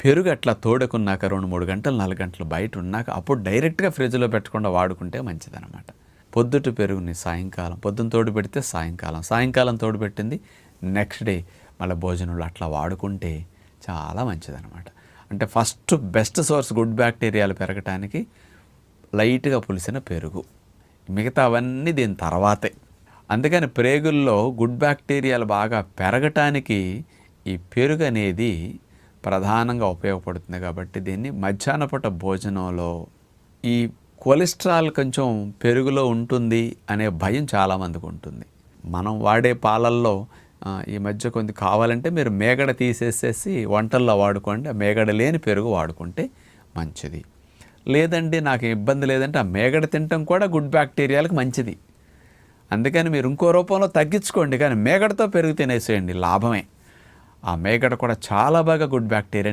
పెరుగు అట్లా తోడుకున్నాక 2-3 గంటలు 4 గంటలు బయట ఉన్నాక అప్పుడు డైరెక్ట్గా ఫ్రిడ్జ్లో పెట్టకుండా వాడుకుంటే మంచిదన్నమాట. పొద్దుట పెరుగుని సాయంకాలం, పొద్దున తోడు పెడితే సాయంకాలం, సాయంకాలం తోడు పెట్టింది నెక్స్ట్ డే మళ్ళీ భోజనంలో అట్లా వాడుకుంటే చాలా మంచిదన్నమాట. అంటే ఫస్ట్ బెస్ట్ సోర్స్ గుడ్ బ్యాక్టీరియాలు పెరగటానికి లైట్గా పులిసిన పెరుగు, మిగతా అవన్నీ దీని తర్వాతే. అందుకని ప్రేగుల్లో గుడ్ బ్యాక్టీరియాలు బాగా పెరగటానికి ఈ పెరుగు అనేది ప్రధానంగా ఉపయోగపడుతుంది. కాబట్టి దీన్ని మధ్యాహ్న పూట భోజనంలో, ఈ కొలెస్ట్రాల్ కొంచెం పెరుగులో ఉంటుంది అనే భయం చాలామందికి ఉంటుంది. మనం వాడే పాలల్లో ఈ మధ్య కొంచెం కావాలంటే మీరు మేగడ తీసేసేసి వంటల్లో వాడుకోండి, ఆ మేగడ లేని పెరుగు వాడుకుంటే మంచిది. లేదండి నాకు ఇబ్బంది లేదంటే ఆ మేగడ తినటం కూడా గుడ్ బ్యాక్టీరియాలకు మంచిది. అందుకని మీరు ఇంకో రూపంలో తగ్గించుకోండి, కానీ మేగడతో పెరుగు తినేసేయండి, లాభమే. ఆ మేగడ కూడా చాలా బాగా గుడ్ బ్యాక్టీరియాని